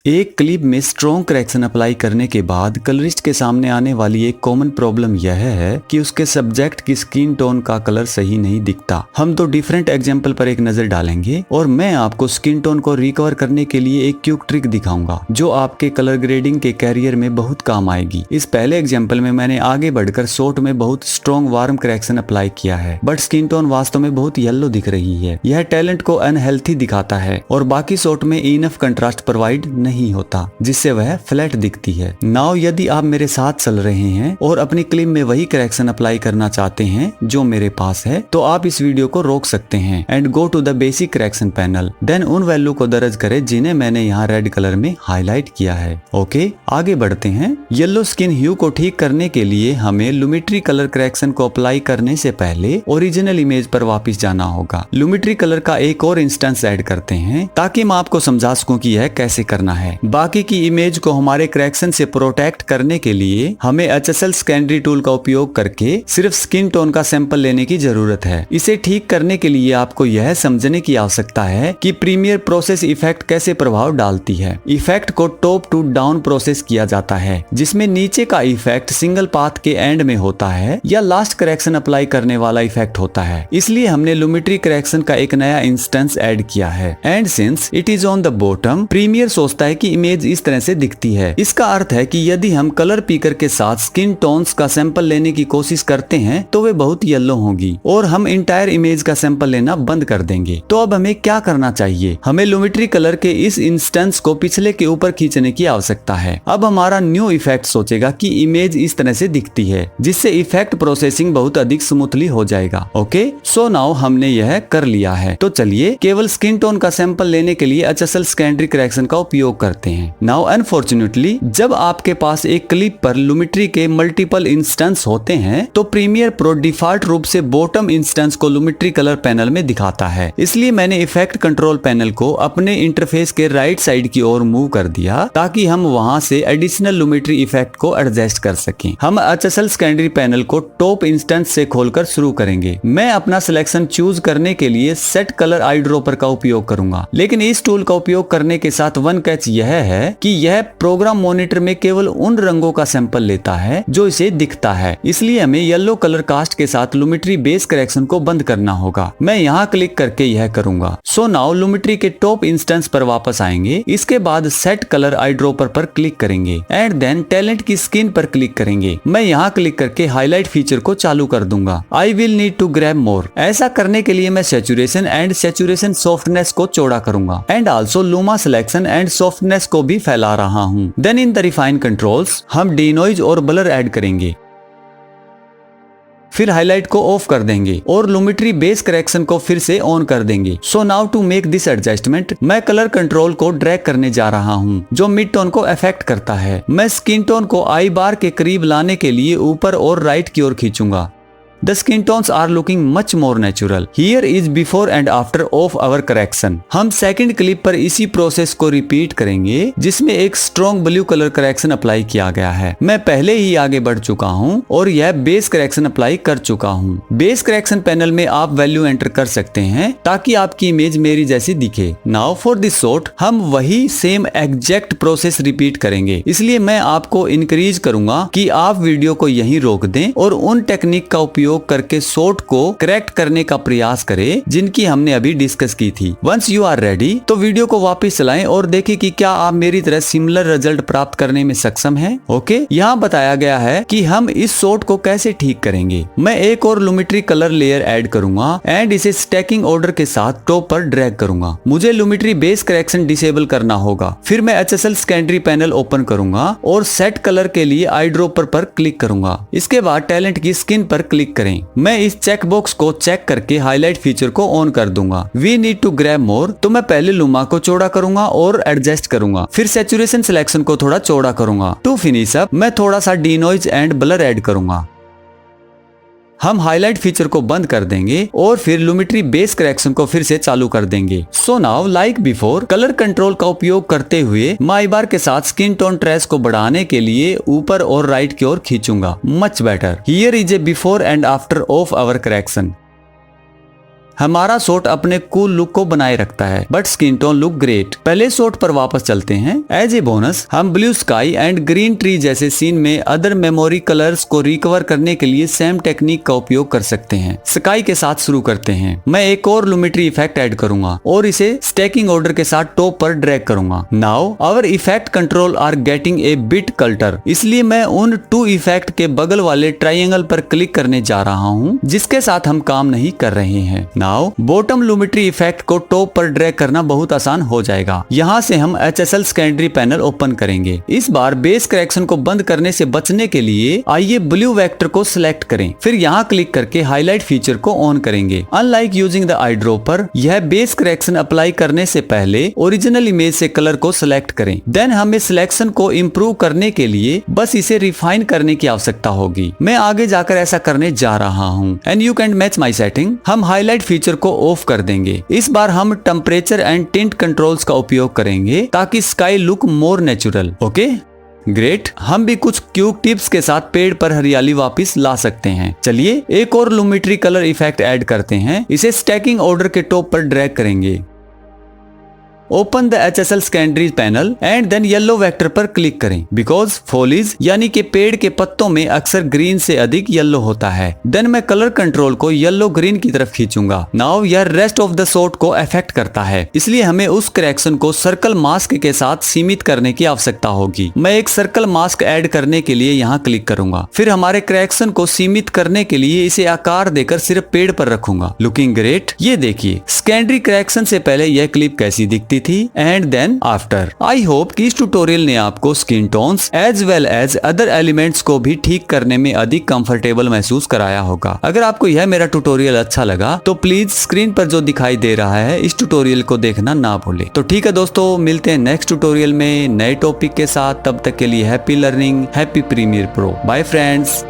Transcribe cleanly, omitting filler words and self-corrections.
एक क्लिप में strong correction apply करने के बाद कलरिस्ट के सामने आने वाली एक कॉमन प्रॉब्लम यह है कि उसके सब्जेक्ट की स्किन टोन का कलर सही नहीं दिखता। हम तो डिफरेंट एग्जांपल पर एक नजर डालेंगे और मैं आपको स्किन टोन को रिकवर करने के लिए एक क्विक ट्रिक दिखाऊंगा जो आपके कलर ग्रेडिंग के कैरियर में बहुत काम आएगी। इस पहले एग्जाम्पल में मैंने आगे बढ़कर शॉर्ट में बहुत स्ट्रॉन्ग वार्म करेक्शन अप्लाई किया है, बट स्किन टोन वास्तव में बहुत येलो दिख रही है। यह टैलेंट को अनहेल्थी दिखाता है और बाकी शॉर्ट में इनफ कंट्रास्ट प्रोवाइड नहीं होता जिससे वह फ्लैट दिखती है। नाउ यदि आप मेरे साथ चल रहे हैं और अपनी क्लिप में वही करेक्शन अप्लाई करना चाहते हैं जो मेरे पास है, तो आप इस वीडियो को रोक सकते हैं and go to the basic correction panel. Then उन वैल्यू को दर्ज करें जिन्हें मैंने यहाँ रेड कलर में हाईलाइट किया है। ओके, आगे बढ़ते हैं। येलो स्किन ह्यू को ठीक करने के लिए हमें लुमिट्री कलर करेक्शन को अप्लाई करने से पहले ओरिजिनल इमेज पर वापस जाना होगा। लुमिट्री कलर का एक और इंस्टेंस ऐड करते हैं ताकि मैं आपको समझा सकूं कि यह कैसे करना है। बाकी की इमेज को हमारे करेक्शन से प्रोटेक्ट करने के लिए हमें HSL सेकेंडरी टूल का उपयोग करके सिर्फ स्किन टोन का सैंपल लेने की जरूरत है। इसे ठीक करने के लिए आपको यह समझने की आवश्यकता है कि प्रीमियर प्रोसेस इफेक्ट कैसे प्रभाव डालती है। इफेक्ट को टॉप टू डाउन प्रोसेस किया जाता है, जिसमें नीचे का इफेक्ट सिंगल पाथ के एंड में होता है या लास्ट करेक्शन अप्लाई करने वाला इफेक्ट होता है। इसलिए हमने लुमिट्री करेक्शन का एक नया इंस्टेंस ऐड किया है and since it is on the bottom, premier सोचता है कि इमेज इस तरह से दिखती है। इसका अर्थ है कि यदि हम कलर पिकर के साथ स्किन टोन्स का सैंपल लेने की कोशिश करते हैं तो वे बहुत येलो होंगी और हम इंटायर इमेज का सैंपल लेना बंद कर देंगे। तो अब हमें क्या करना चाहिए? हमें लुमिट्री कलर के इस इंस्टेंस को पिछले के ऊपर खींचने की आवश्यकता है। अब हमारा न्यू इफेक्ट सोचेगा कि इमेज इस तरह से दिखती है, जिससे इफेक्ट प्रोसेसिंग बहुत अधिक स्मूथली हो जाएगा। ओके, सो नाउ हमने यह कर लिया है। तो चलिए केवल स्किन टोन का सैंपल लेने के लिए HSL सेकेंडरी करेक्शन का उपयोग करते हैं। नाउ अनफॉर्चुनेटली जब आपके पास एक क्लिप पर लुमिट्री के मल्टीपल इंस्टेंस होते हैं तो प्रीमियर प्रो डिफॉल्ट रूप से बॉटम इंस्टेंस को लुमिट्री कलर पैनल में दिखाता है। इसलिए मैंने इफेक्ट कंट्रोल पैनल को अपने इंटरफेस के राइट साइड की ओर मूव कर दिया ताकि हम वहां से एडिशनल लुमिट्री इफेक्ट को एडजस्ट कर सकें। हम HSL सेकेंडरी पैनल को टॉप इंस्टेंस से खोलकर शुरू करेंगे। मैं अपना सिलेक्शन चूज करने के लिए सेट कलर आई ड्रॉपर का उपयोग करूंगा, लेकिन इस टूल का उपयोग करने के साथ वन कैच यह है कि यह प्रोग्राम मॉनिटर में केवल उन रंगों का सैंपल लेता है जो इसे दिखता है। इसलिए हमें येलो कलर कास्ट के साथ लुमिट्री बेस करेक्शन को बंद करना होगा। मैं यहाँ क्लिक करके यह करूंगा। सो नाउ लुमिट्री के टॉप इंस्टेंस पर वापस आएंगे। इसके बाद सेट कलर आई ड्रॉपर पर क्लिक करेंगे एंड देन टैलेंट की स्किन पर क्लिक करेंगे। मैं यहाँ क्लिक करके हाईलाइट फीचर को चालू कर दूंगा। I will need to grab more. ऐसा करने के लिए मैं सैचुरेशन एंड सैचुरेशन सॉफ्टनेस को चौड़ा करूंगा and also luma selection and softness को भी फैला रहा हूँ। Then in the refine controls हम डिनोइज और ब्लर ऐड करेंगे, फिर हाईलाइट को ऑफ कर देंगे और लुमिट्री बेस करेक्शन को फिर से ऑन कर देंगे। So now to make this adjustment मैं कलर कंट्रोल को ड्रैग करने जा रहा हूँ जो मिड टोन को अफेक्ट करता है। मैं स्किन टोन को आई बार के करीब लाने के लिए ऊपर और राइट की ओर खींचूंगा। The skin tones are looking much more natural. Here is before and after of our correction. हम सेकंड क्लिप पर इसी प्रोसेस को रिपीट करेंगे जिसमें एक strong blue colour correction apply किया गया है। मैं पहले ही आगे बढ़ चुका हूँ और यह बेस करेक्शन अप्लाई कर चुका हूँ। बेस करेक्शन पैनल में आप वैल्यू एंटर कर सकते हैं ताकि आपकी इमेज मेरी जैसी दिखे। नाउ फॉर दिस शॉट हम वही सेम एग्जैक्ट प्रोसेस रिपीट करेंगे। इसलिए मैं आपको इंकरेज करूंगा कि आप वीडियो को यहीं रोक दें और उन टेक्निक का उपयोग करके शॉर्ट को करेक्ट करने का प्रयास करें जिनकी हमने अभी डिस्कस की थी। वंस यू आर रेडी तो वीडियो को वापस चलाएं और देखें कि क्या आप मेरी तरह सिमिलर रिजल्ट प्राप्त करने में सक्षम हैं। ओके, यहाँ बताया गया है कि हम इस शॉर्ट को कैसे ठीक करेंगे। मैं एक और लुमिट्री कलर लेयर ऐड करूंगा एंड इसे स्टैकिंग ऑर्डर के साथ टॉप पर ड्रैग करूंगा। मुझे लुमिट्री बेस करेक्शन डिसेबल करना होगा। फिर मैं HSL सेकेंडरी पैनल ओपन करूंगा और सेट कलर के लिए आई ड्रॉपर पर क्लिक करूंगा। इसके बाद टैलेंट की स्किन पर क्लिक करें। मैं इस चेक बॉक्स को चेक करके हाईलाइट फीचर को ऑन कर दूंगा। वी नीड टू ग्रैब मोर तो मैं पहले लुमा को चौड़ा करूंगा और एडजस्ट करूंगा, फिर सैचुरेशन सिलेक्शन को थोड़ा चौड़ा करूंगा। टू फिनिश अप मैं थोड़ा सा डिनोइज एंड ब्लर ऐड करूंगा। हम हाईलाइट फीचर को बंद कर देंगे और फिर लुमिट्री बेस करेक्शन को फिर से चालू कर देंगे। So now like before colour control का उपयोग करते हुए मैं आई बार के साथ स्किन टोन ट्रेस को बढ़ाने के लिए ऊपर और राइट की ओर खींचूंगा। Much better. Here is a before and after of our correction. हमारा शॉट अपने कूल लुक को बनाए रखता है but skin tone look great. पहले शॉट पर वापस चलते हैं। एज ए बोनस हम blue sky and green tree जैसे सीन में अदर मेमोरी कलर्स को रिकवर करने के लिए सेम टेक्निक का उपयोग कर सकते हैं। स्काई के साथ शुरू करते हैं। मैं एक और लुमिट्री इफेक्ट ऐड करूंगा और इसे स्टैकिंग ऑर्डर के साथ टॉप पर ड्रैग करूंगा। Now our effect control are getting a bit clutter, इसलिए मैं उन 2 इफेक्ट के बगल वाले ट्रायंगल पर क्लिक करने जा रहा हूँ जिसके साथ हम काम नहीं कर रहे हैं। नाउ बॉटम लुमिट्री इफेक्ट को टॉप पर ड्रैग करना बहुत आसान हो जाएगा। यहाँ से हम HSL सेकेंडरी पैनल ओपन करेंगे। इस बार बेस करेक्शन को बंद करने से बचने के लिए आइए ब्लू वेक्टर को सिलेक्ट करें, फिर यहाँ क्लिक करके हाईलाइट फीचर को ऑन करेंगे। Unlike using the eye dropper, यह बेस करेक्शन अप्लाई करने से पहले ओरिजिनल इमेज से कलर को सिलेक्ट करें। देन हमें सिलेक्शन को इम्प्रूव करने के लिए बस इसे रिफाइन करने की आवश्यकता होगी। मैं आगे जाकर ऐसा करने जा रहा हूँ। And you can match my setting. हम हाईलाइट फीचर को ऑफ कर देंगे। इस बार हम टेम्परेचर एंड टिंट कंट्रोल्स का उपयोग करेंगे ताकि sky look more natural. Okay great. हम भी कुछ क्यूक टिप्स के साथ पेड़ पर हरियाली वापस ला सकते हैं। चलिए एक और लुमिट्री कलर इफेक्ट ऐड करते हैं। इसे स्टैकिंग ऑर्डर के टॉप पर ड्रैग करेंगे। Open the HSL secondary panel and then yellow vector पर क्लिक करें। बिकॉज फॉलीज यानी कि पेड़ के पत्तों में अक्सर ग्रीन से अधिक येलो होता है। देन मैं कलर कंट्रोल को येलो ग्रीन की तरफ खींचूंगा। नाउ यह रेस्ट ऑफ द शॉट को अफेक्ट करता है, इसलिए हमें उस करेक्शन को सर्कल मास्क के साथ सीमित करने की आवश्यकता होगी। मैं एक सर्कल मास्क ऐड करने के लिए यहाँ क्लिक करूंगा। फिर हमारे करेक्शन को सीमित करने के लिए इसे आकार देकर सिर्फ पेड़ पर रखूंगा। Looking great. ये देखिए सेकेंडरी करेक्शन से पहले यह क्लिप कैसी दिखती थी and then after. I hope कि इस ट्यूटोरियल ने आपको skin tones as well as other elements को भी ठीक करने में अधिक कंफर्टेबल महसूस कराया होगा। अगर आपको यह मेरा ट्यूटोरियल अच्छा लगा तो प्लीज स्क्रीन पर जो दिखाई दे रहा है इस ट्यूटोरियल को देखना ना भूले। तो ठीक है दोस्तों, मिलते हैं नेक्स्ट ट्यूटोरियल में नए टॉपिक के साथ। तब तक के लिए happy learning, happy premier pro. Bye friends.